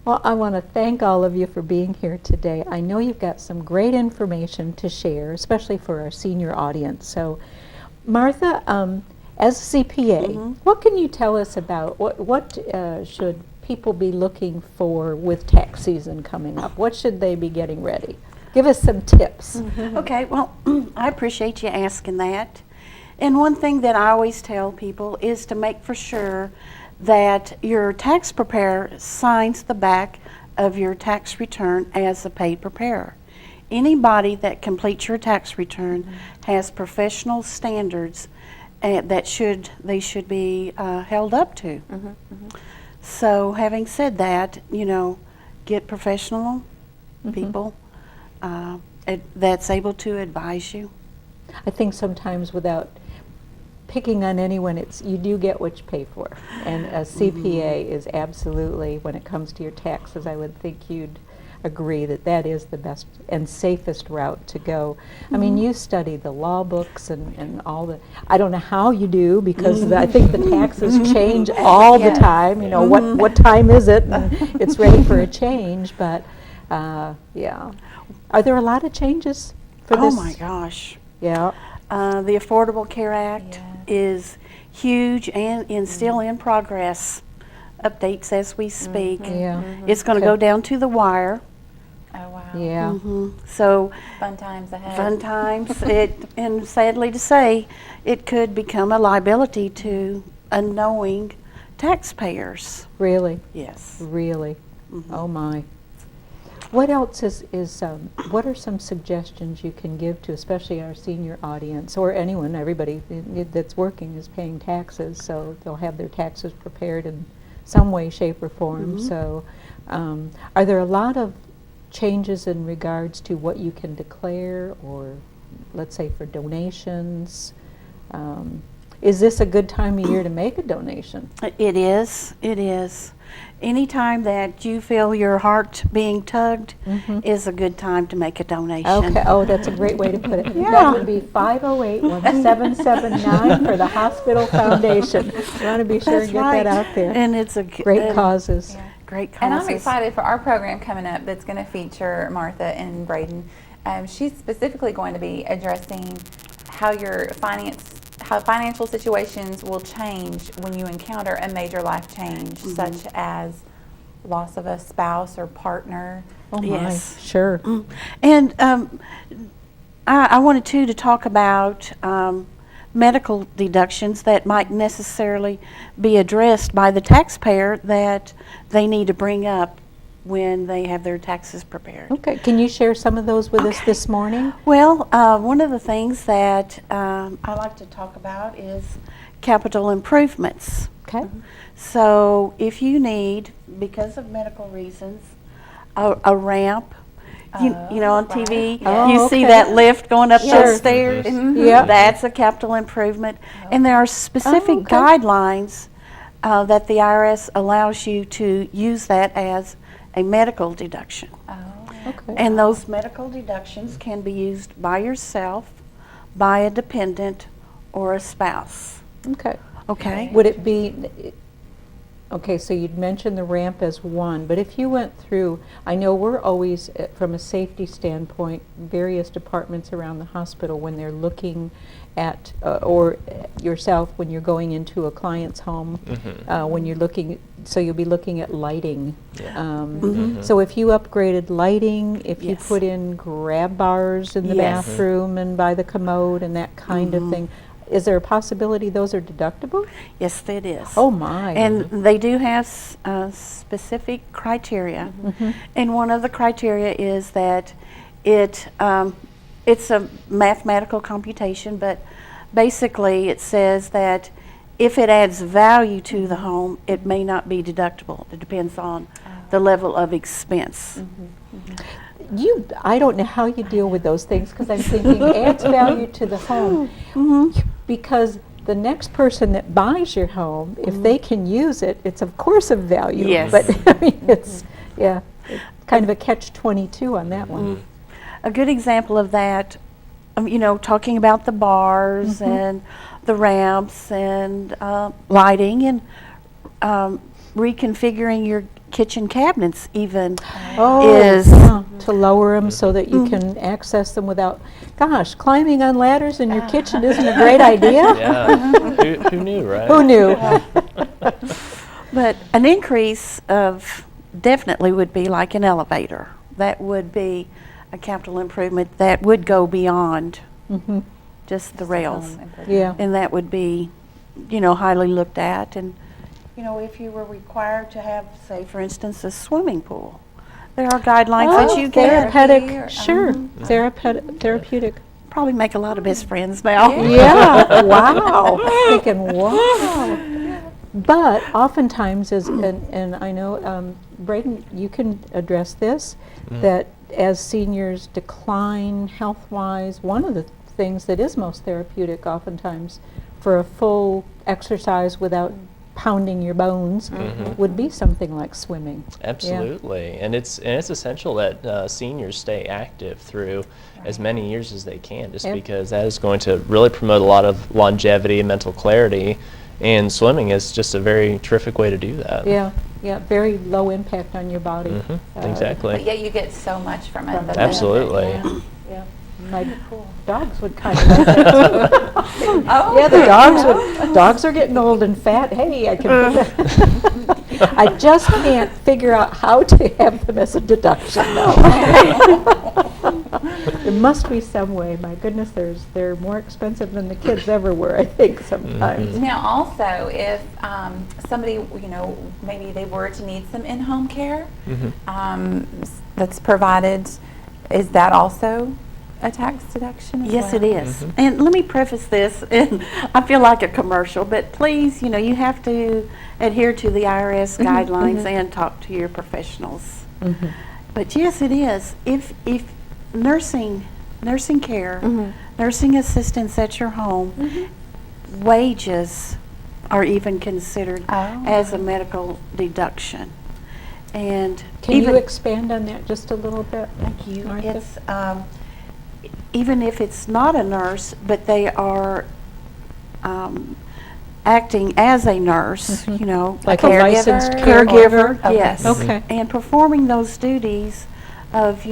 Well, I want to thank all of you for being here today. I know you've got some great information to share, especially for our senior audience. So, Martha, as a CPA, what can you tell us about what should people be looking for with tax season coming up? What should they be getting ready? Give us some tips. Okay, well, I appreciate you asking that. And one thing that I always tell people is to make for sure that your tax preparer signs the back of your tax return as a paid preparer. Anybody that completes your tax return has professional standards that they should be held up to. So having said that, get professional people that's able to advise you. I think sometimes without picking on anyone, you do get what you pay for. And a CPA is absolutely, when it comes to your taxes, I would think you'd agree that is the best and safest route to go. I mean, you study the law books and all the, I don't know how you do, because I think the taxes change all the time. What time is it? And it's ready for a change, but yeah. Are there a lot of changes for this? Oh my gosh. Yeah. The Affordable Care Act is huge and still in progress. Updates as we speak. Yeah. It's going to go down to the wire. Oh, wow. Yeah. So Fun times ahead. fun times. And sadly to say, it could become a liability to unknowing taxpayers. Really? Yes. Really? Oh my. What else what are some suggestions you can give to especially our senior audience, or anyone, everybody that's working is paying taxes, so they'll have their taxes prepared in some way, shape, or form. So are there a lot of changes in regards to what you can declare, or let's say for donations? Is this a good time of year to make a donation? It is. It is. Anytime that you feel your heart being tugged is a good time to make a donation. Okay. Oh, that's a great way to put it. Yeah. That would be 508-1779 for the Hospital Foundation. You want to be sure That's and get right. that out there. And it's a Great causes. great causes. And I'm excited for our program coming up that's going to feature Martha and Braden. She's specifically going to be addressing how financial situations will change when you encounter a major life change, such as loss of a spouse or partner. Oh my, Yes. sure. And I wanted to talk about medical deductions that might necessarily be addressed by the taxpayer that they need to bring up when they have their taxes prepared. Okay, can you share some of those with us Okay. this morning? Well, one of the things that I like to talk about is capital improvements. Okay. So if you need, because of medical reasons, a ramp, you know, on TV, Oh, you see okay. that lift going up Sure. those stairs? Yeah. That's a capital improvement. And there are specific okay. guidelines that the IRS allows you to use that as a medical deduction. Okay. And those medical deductions can be used by yourself, by a dependent, or a spouse. Okay. Okay? Would it be, okay, so you'd mentioned the ramp as one, but if you went through, I know we're always, from a safety standpoint, various departments around the hospital, when they're looking at, or yourself when you're going into a client's home, when you're looking, so you'll be looking at lighting. So if you upgraded lighting, if you Yes. put in grab bars in the Yes. bathroom and by the commode and that kind of thing, is there a possibility those are deductible? Yes, it is. Oh my. And they do have specific criteria. And one of the criteria is that it's a mathematical computation, but basically it says that if it adds value to the home, it may not be deductible. It depends on the level of expense. I don't know how you deal with those things, because I'm thinking adds value to the home, because the next person that buys your home, if they can use it, it's of course of value. Yes. But I mean, it's kind of a catch-22 on that one. A good example of that, you know, talking about the bars and the ramps and lighting and reconfiguring kitchen cabinets even Oh, is, yeah, to lower them so that you can access them without, gosh, climbing on ladders in your kitchen isn't a great idea? Yeah. Who knew, right? Who knew? but an increase of definitely would be like an elevator. That would be a capital improvement that would go beyond Mhm. just the rails. Yeah. And that would be, highly looked at. And, if you were required to have, say, for instance, a swimming pool, there are guidelines that you can Therapeutic, sure, therapeutic. probably make a lot of best friends now. Yeah, wow. Thinking, wow. But oftentimes, and I know, Braden, you can address this, that as seniors decline health-wise, one of the things that is most therapeutic oftentimes for a full exercise without pounding your bones would be something like swimming. Absolutely, and it's essential that seniors stay active through as many years as they can, just Yep. because that is going to really promote a lot of longevity and mental clarity, and swimming is just a very terrific way to do that. Yeah, yeah, very low impact on your body. Exactly. But yet you get so much from it. From the it. benefit. Absolutely. Yeah, my dogs would kind of like that too. Oh. Yeah, the dogs are getting old and fat. Hey, I can put that. I just can't figure out how to have them as a deduction though. There must be some way. My goodness, they're more expensive than the kids ever were, I think, sometimes. Now, also, if somebody, maybe they were to need some in-home care that's provided, is that also a tax deduction as Yes, well? it is. And let me preface this, and I feel like a commercial, but please, you have to adhere to the IRS guidelines and talk to your professionals. But yes, it is. If nursing care, nursing assistance at your home, wages are even considered Oh. as a medical deduction. And Can you expand on that just a little bit? Thank you. Martha? It's even if it's not a nurse, but they are acting as a nurse, Like a a licensed caregiver, caregiver? yes, Okay. and performing those duties of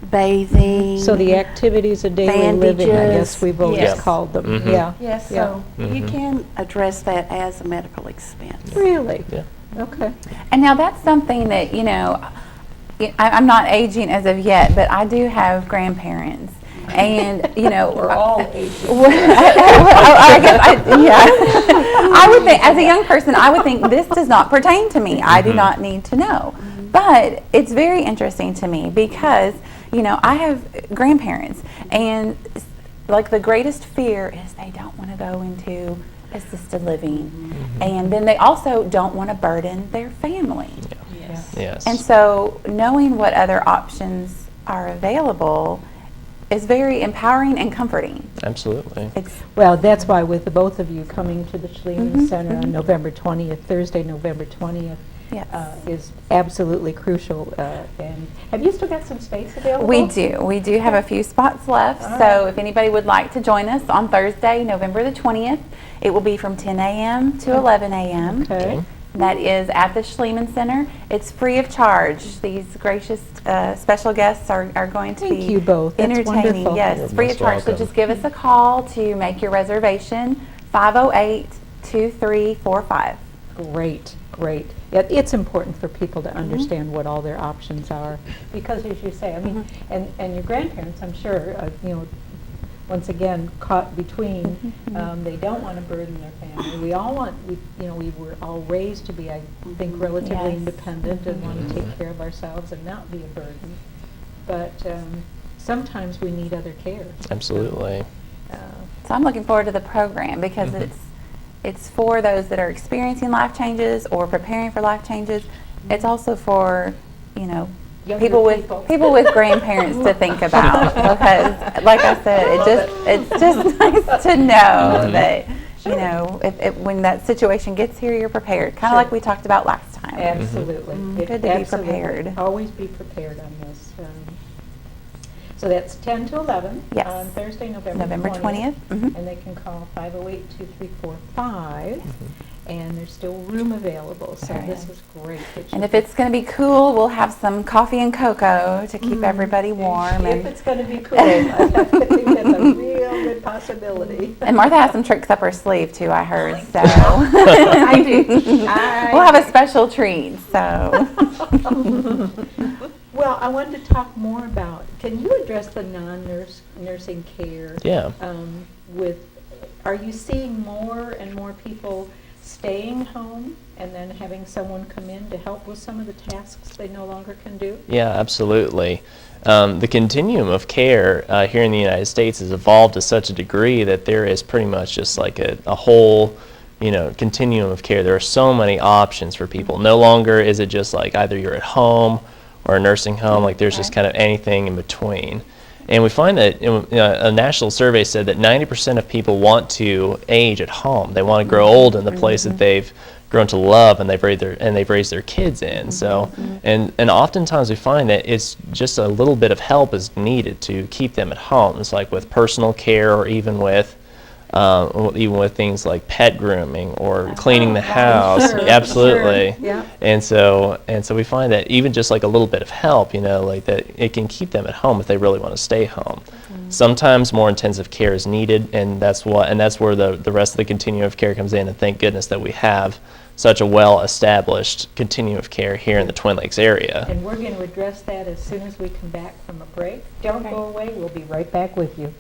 bathing. So the activities of daily living, I guess Bandages, we've always yes. called them. Mhm. Yeah. Yes, Yeah. so you can address that as a medical expense. Really? Yeah. Okay. And now that's something that, I'm not aging as of yet, but I do have grandparents. And, We're all aging. I guess I would think, as a young person, I would think this does not pertain to me. I do not need to know. But it's very interesting to me because, I have grandparents, and like the greatest fear is they don't want to go into assisted living, and then they also don't want to burden their family. Yes. And so knowing what other options are available is very empowering and comforting. Absolutely. Well, that's why with the both of you coming to the Schliemann Center on November 20th, Thursday, November 20th, Yes. is absolutely crucial. And have you still got some space available? We do. We do have a few spots left. So if anybody would like to join us on Thursday, November the 20th, it will be from 10 a.m. to 11 a.m. Okay. That is at the Schliemann Center. It's free of charge. These gracious special guests are going to Thank be you both. That's entertaining. wonderful. Yes, You're free most of charge. So welcome. just give us a call to make your reservation, 508-2345. Great, great. Yeah, it's important for people to understand what all their options are, because as you say, I mean, and your grandparents, I'm sure, once again, caught between, they don't want to burden their family. We all want, we were all raised to be, I think, relatively Yes. independent and want to take care of ourselves and not be a burden. But sometimes we need other care. Absolutely. So I'm looking forward to the program because it's for those that are experiencing life changes or preparing for life changes. It's also for, Younger people with grandparents to think about, because like I said, it's just nice to know that if when that situation gets here, you're prepared, kind of like we talked about last time. Absolutely. Good to be Absolutely. prepared. Always be prepared on this. So that's 10 to 11 Yes. on Thursday, November November 20th. Mhm. And they can call 508-2345, and there's still room available. So There this is. is great. that And you if it's going to be cool, we'll have some coffee and cocoa to keep everybody warm. If And, it's going to be cool, I think that's a real good possibility. and Martha has some tricks up her sleeve too, I heard. So I do. we'll have a special treat. So Well, I wanted to talk more about, can you address the nursing care? Yeah. Are you seeing more and more people staying home and then having someone come in to help with some of the tasks they no longer can do? Yeah, absolutely. The continuum of care here in the United States has evolved to such a degree that there is pretty much just like a whole, continuum of care. There are so many options for people. No longer is it just like either you're at home or a nursing home. Like there's just kind of anything in between. And we find that a national survey said that 90% of people want to age at home. They want to grow old in the place that they've grown to love and they've raised their kids in. So, and oftentimes we find that it's just a little bit of help is needed to keep them at home. It's like with personal care, or even with things like pet grooming or cleaning the house. Sure, Absolutely. sure, yeah. And so we find that even just like a little bit of help, like that it can keep them at home if they really want to stay home. Sometimes more intensive care is needed, and that's where the rest of the continuum of care comes in. And thank goodness that we have such a well-established continuum of care here in the Twin Lakes area. And we're going to address that as soon as we come back from a break. Don't go away. We'll be right back with you.